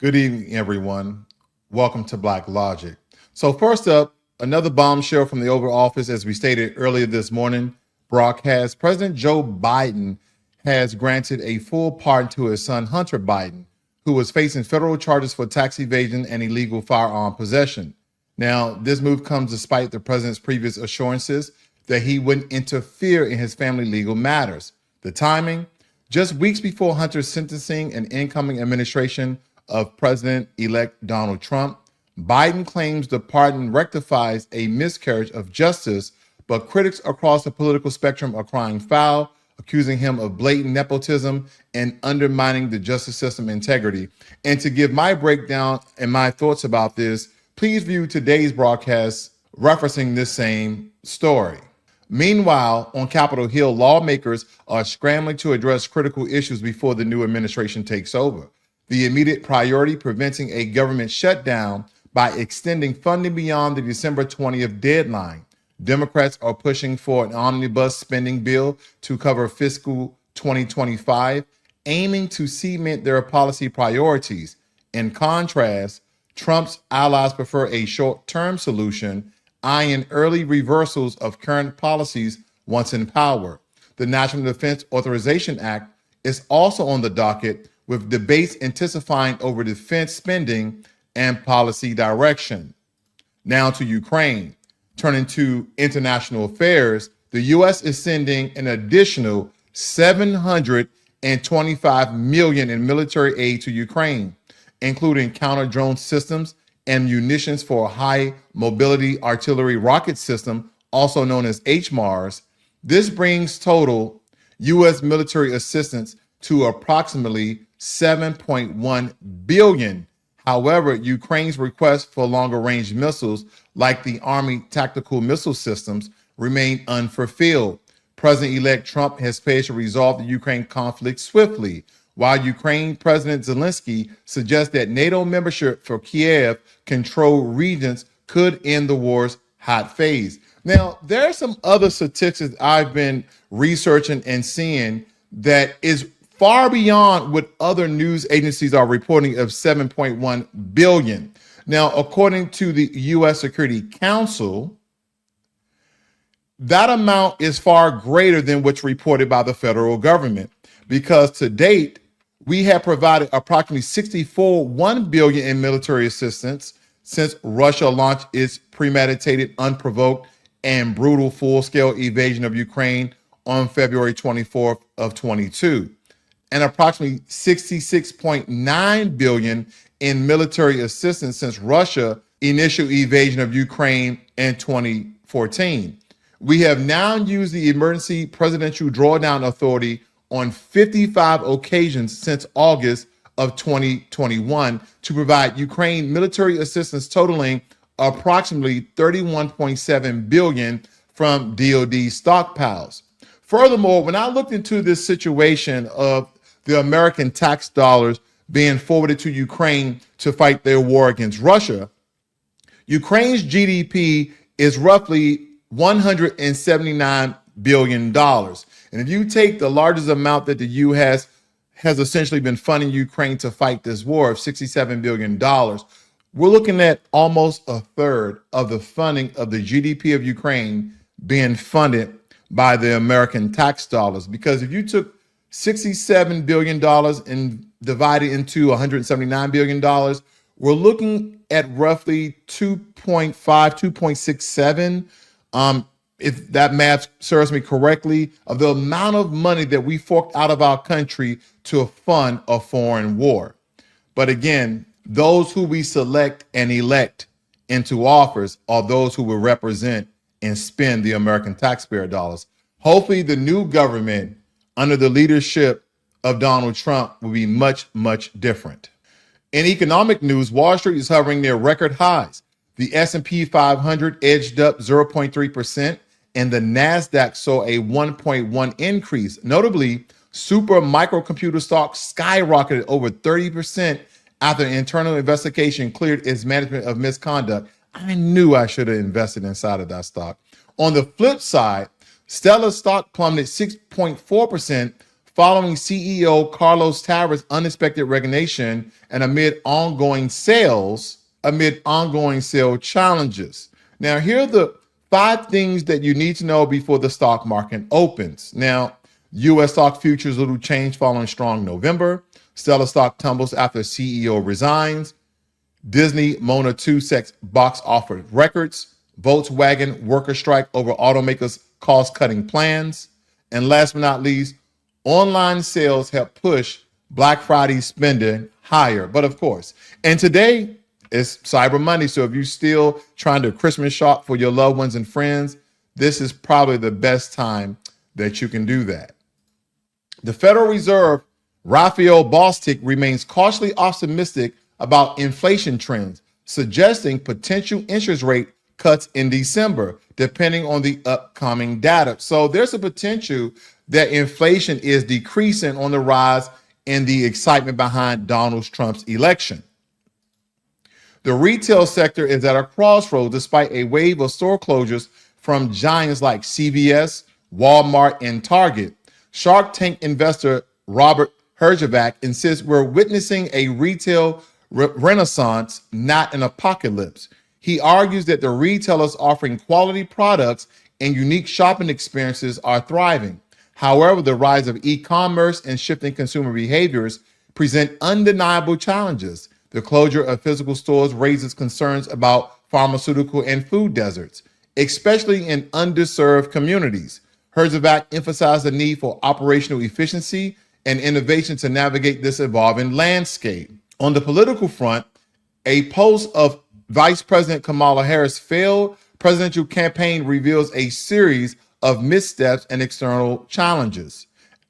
Good evening, everyone. Welcome to Blacklogic. So first up, another bombshell from the Oval Office, as we stated earlier this morning, broadcast. President Joe Biden has granted a full pardon to his son, Hunter Biden, who was facing federal charges for tax evasion and illegal firearm possession. Now, this move comes despite the president's previous assurances that he wouldn't interfere in his family legal matters. The timing, just weeks before Hunter's sentencing and incoming administration of President-elect Donald Trump, Biden claims the pardon rectifies a miscarriage of justice, but critics across the political spectrum are crying foul, accusing him of blatant nepotism and undermining the justice system integrity. And to give my breakdown and my thoughts about this, please view today's broadcast referencing this same story. Meanwhile, on Capitol Hill, lawmakers are scrambling to address critical issues before the new administration takes over. The immediate priority, preventing a government shutdown by extending funding beyond the December 20th deadline. Democrats are pushing for an omnibus spending bill to cover fiscal 2025, aiming to cement their policy priorities. In contrast, Trump's allies prefer a short-term solution, eyeing early reversals of current policies once in power. The National Defense Authorization Act is also on the docket, with debates intensifying over defense spending and policy direction. Now to Ukraine. Turning to international affairs, the U.S. is sending an additional $725 million in military aid to Ukraine, including counter-drone systems and munitions for a high-mobility artillery rocket system, also known as HMARS. This brings total U.S. military assistance to approximately $7.1 billion. However, Ukraine's request for longer-range missiles, like the Army tactical missile systems, remain unfulfilled. President-elect Trump has pledged to resolve the Ukraine conflict swiftly, while Ukraine President Zelensky suggests that NATO membership for Kiev-controlled regions could end the war's hot phase. Now, there are some other statistics I've been researching and seeing that is far beyond what other news agencies are reporting of 7.1 billion. Now, according to the U.S. Security Council, that amount is far greater than what's reported by the federal government, because to date, we have provided approximately $64.1 billion in military assistance since Russia launched its premeditated, unprovoked, and brutal full-scale invasion of Ukraine on February 24th of 22. And approximately $66.9 billion in military assistance since Russia's initial invasion of Ukraine in 2014. We have now used the emergency presidential drawdown authority on 55 occasions since August of 2021 to provide Ukraine military assistance totaling approximately $31.7 billion from DoD stockpiles. Furthermore, when I looked into this situation of the American tax dollars being forwarded to Ukraine to fight their war against Russia, Ukraine's GDP is roughly $179 billion. And if you take the largest amount that the U.S. has essentially been funding Ukraine to fight this war of $67 billion, we're looking at almost a third of the funding of the GDP of Ukraine being funded by the American tax dollars. Because if you took $67 billion and divided into $179 billion, we're looking at roughly 2.67, if that math serves me correctly, of the amount of money that we forked out of our country to fund a foreign war. But again, those who we select and elect into office are those who will represent and spend the American taxpayer dollars. Hopefully the new government under the leadership of Donald Trump will be much, much different. In economic news, Wall Street is hovering near record highs. The S&P 500 edged up 0.3%, and the NASDAQ saw a 1.1 increase. Notably, super microcomputer stocks skyrocketed over 30% after an internal investigation cleared its management of misconduct. I knew I should have invested inside of that stock. On the flip side, Stellar stock plummeted 6.4%, following CEO Carlos Tavares' unexpected resignation and amid ongoing sales challenges. Now, here are the 5 things that you need to know before the stock market opens. Now, U.S. stock futures little change following strong November. Stellar stock tumbles after CEO resigns. Disney Mona 2 sets box office records. Volkswagen worker strike over automakers' cost-cutting plans. And last but not least, online sales help push Black Friday spending higher. But of course, and today is Cyber Monday. So if you're still trying to Christmas shop for your loved ones and friends, this is probably the best time that you can do that. The Federal Reserve, Raphael Bostic, remains cautiously optimistic about inflation trends, suggesting potential interest rate cuts in December, depending on the upcoming data. So there's a potential that inflation is decreasing on the rise in the excitement behind Donald Trump's election. The retail sector is at a crossroads despite a wave of store closures from giants like CVS, Walmart, and Target. Shark Tank investor Robert Herjavec insists we're witnessing a retail renaissance, not an apocalypse. He argues that the retailers offering quality products and unique shopping experiences are thriving. However, the rise of e-commerce and shifting consumer behaviors present undeniable challenges. The closure of physical stores raises concerns about pharmaceutical and food deserts, especially in underserved communities. Herjavec emphasized the need for operational efficiency and innovation to navigate this evolving landscape. On the political front, a post of Vice President Kamala Harris' failed presidential campaign reveals a series of missteps and external challenges.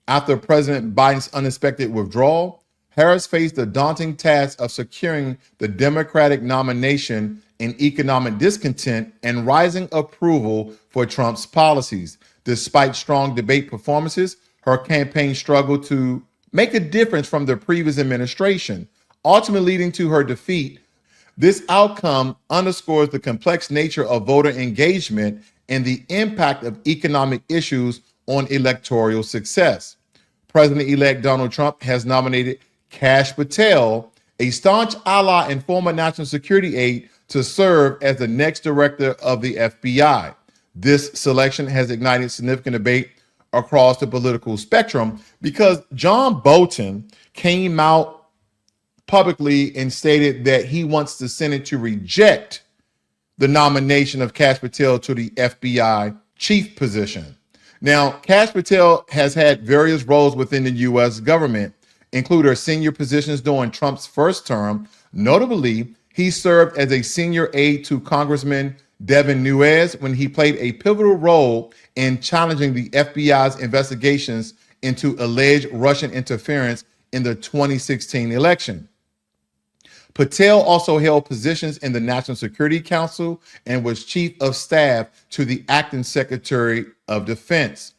After President Biden's unexpected withdrawal, Harris faced the daunting task of securing the Democratic nomination in economic discontent and rising approval for Trump's policies. Despite strong debate performances, her campaign struggled to make a difference from the previous administration, ultimately leading to her defeat. This outcome underscores the complex nature of voter engagement and the impact of economic issues on electoral success. President-elect Donald Trump has nominated Kash Patel, a staunch ally and former national security aide, to serve as the next director of the FBI. This selection has ignited significant debate across the political spectrum because John Bolton came out publicly and stated that he wants the Senate to reject the nomination of Kash Patel to the FBI chief position. Now, Kash Patel has had various roles within the U.S. government, including senior positions during Trump's first term. Notably, he served as a senior aide to Congressman Devin Nunes when he played a pivotal role in challenging the FBI's investigations into alleged Russian interference in the 2016 election. Patel also held positions in the National Security Council and was chief of staff to the acting Secretary of Defense.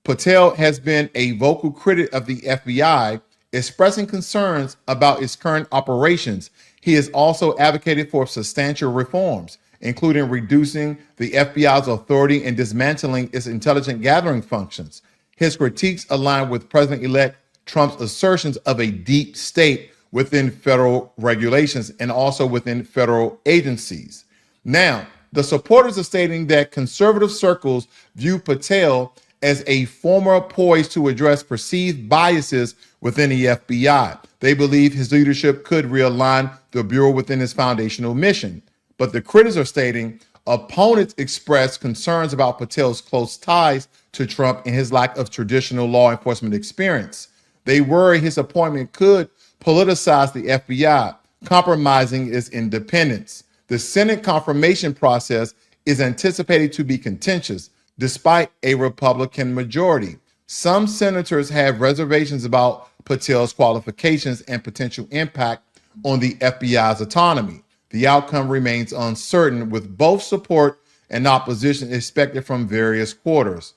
Patel has been a vocal critic of the FBI, expressing concerns about its current operations. He has also advocated for substantial reforms, including reducing the FBI's authority and dismantling its intelligence gathering functions. His critiques align with President-elect Trump's assertions of a deep state within federal regulations and also within federal agencies. Now, the supporters are stating that conservative circles view Patel as a former poised to address perceived biases within the FBI. They believe his leadership could realign the Bureau within its foundational mission. But the critics are stating opponents express concerns about Patel's close ties to Trump and his lack of traditional law enforcement experience. They worry his appointment could politicize the FBI, compromising its independence. The Senate confirmation process is anticipated to be contentious, despite a Republican majority. Some senators have reservations about Patel's qualifications and potential impact on the FBI's autonomy. The outcome remains uncertain, with both support and opposition expected from various quarters.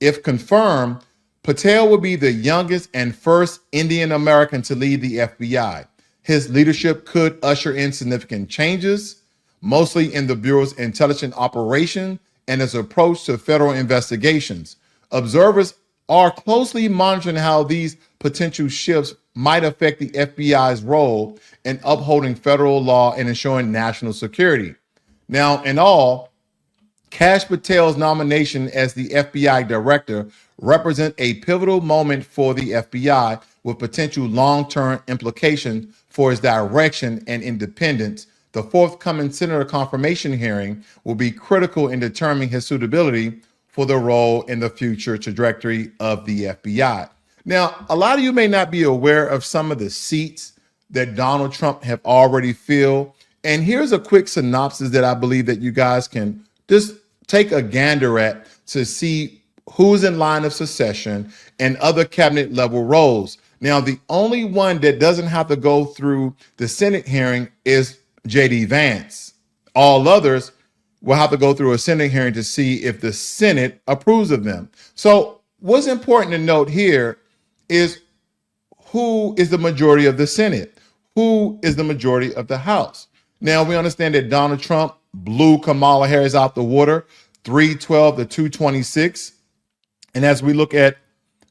If confirmed, Patel will be the youngest and first Indian American to lead the FBI. His leadership could usher in significant changes, mostly in the Bureau's intelligence operation and its approach to federal investigations. Observers are closely monitoring how these potential shifts might affect the FBI's role in upholding federal law and ensuring national security. Now, in all, Kash Patel's nomination as the FBI director represents a pivotal moment for the FBI with potential long-term implications for its direction and independence. The forthcoming senator confirmation hearing will be critical in determining his suitability for the role in the future trajectory of the FBI. Now, a lot of you may not be aware of some of the seats that Donald Trump have already filled. And here's a quick synopsis that I believe that you guys can just take a gander at to see who's in line of succession and other cabinet level roles. Now, the only one that doesn't have to go through the Senate hearing is J.D. Vance. All others will have to go through a Senate hearing to see if the Senate approves of them. So what's important to note here is who is the majority of the Senate? Who is the majority of the House? Now, we understand that Donald Trump blew Kamala Harris out the water, 312 to 226. And as we look at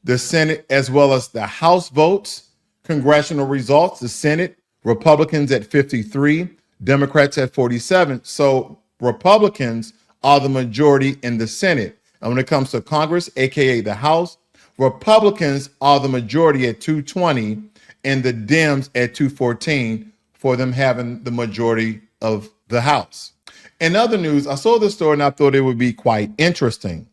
the Senate as well as the House votes, congressional results, the Senate, Republicans at 53, Democrats at 47. So Republicans are the majority in the Senate. And when it comes to Congress, aka the House, Republicans are the majority at 220 and the Dems at 214 for them having the majority of the House. In other news, I saw this story and I thought it would be quite interesting.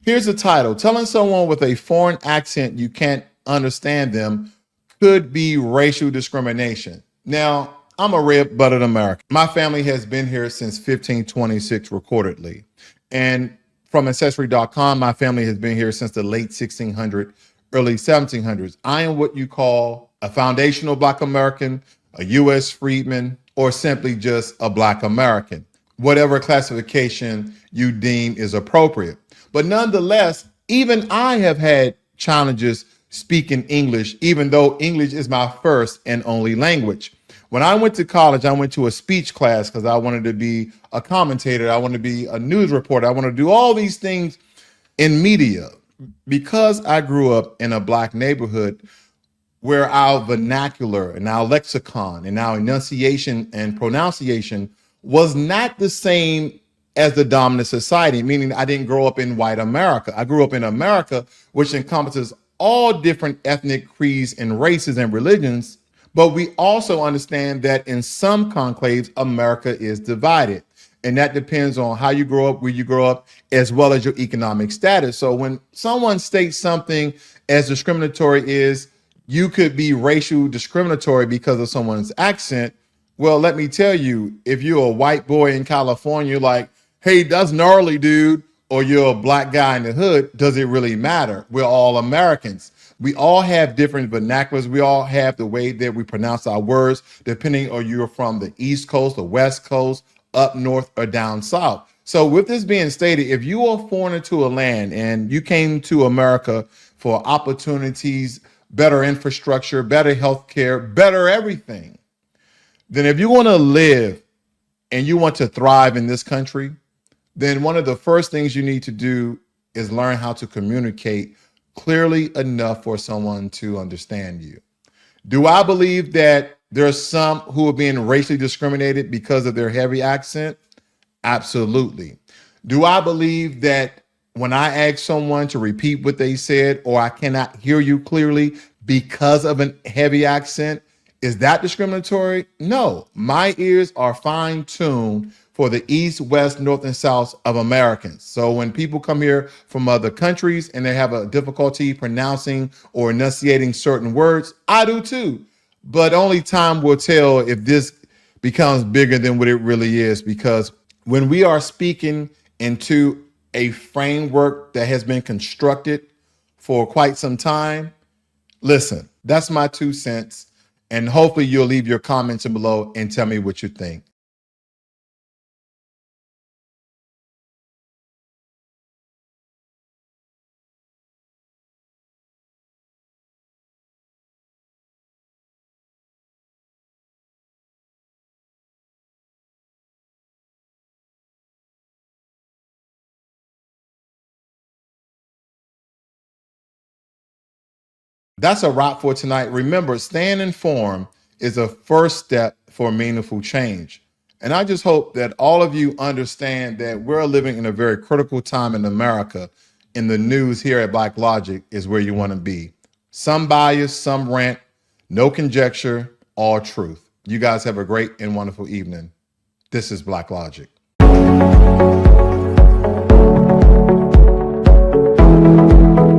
Here's the title: telling someone with a foreign accent you can't understand them could be racial discrimination. Now, I'm a red-blooded American. My family has been here since 1526 recordedly. And from Ancestry.com, my family has been here since the late 1600s, early 1700s. I am what you call a foundational Black American, a U.S. freedman, or simply just a Black American, whatever classification you deem is appropriate. But nonetheless, even I have had challenges speaking English, even though English is my first and only language. When I went to college, I went to a speech class because I wanted to be a commentator. I wanted to be a news reporter. I wanted to do all these things in media. Because I grew up in a Black neighborhood where our vernacular and our lexicon and our enunciation and pronunciation was not the same as the dominant society, meaning I didn't grow up in white America. I grew up in America, which encompasses all different ethnic creeds and races and religions. But we also understand that in some conclaves, America is divided. And that depends on how you grow up, where you grow up, as well as your economic status. So when someone states something as discriminatory is, you could be racial discriminatory because of someone's accent. Well, let me tell you, if you're a white boy in California, like, hey, that's gnarly, dude, or you're a Black guy in the hood, does it really matter? We're all Americans. We all have different vernaculars. We all have the way that we pronounce our words, depending on you're from the East Coast, the West Coast, up north, or down south. So with this being stated, if you are foreign to a land and you came to America for opportunities, better infrastructure, better healthcare, better everything, then if you want to live and you want to thrive in this country, then one of the first things you need to do is learn how to communicate clearly enough for someone to understand you. Do I believe that there are some who are being racially discriminated because of their heavy accent? Absolutely. Do I believe that when I ask someone to repeat what they said, or I cannot hear you clearly because of a heavy accent, is that discriminatory? No. My ears are fine-tuned for the East, West, North, and South of Americans. So when people come here from other countries and they have a difficulty pronouncing or enunciating certain words, I do too. But only time will tell if this becomes bigger than what it really is, because when we are speaking into a framework that has been constructed for quite some time, listen, that's my 2 cents. And hopefully you'll leave your comments below and tell me what you think. That's a wrap for tonight. Remember, staying informed is a first step for meaningful change. And I just hope that all of you understand that we're living in a very critical time in America, and the news here at Blacklogic is where you want to be. Some bias, some rant, no conjecture, all truth. You guys have a great and wonderful evening. This is Blacklogic.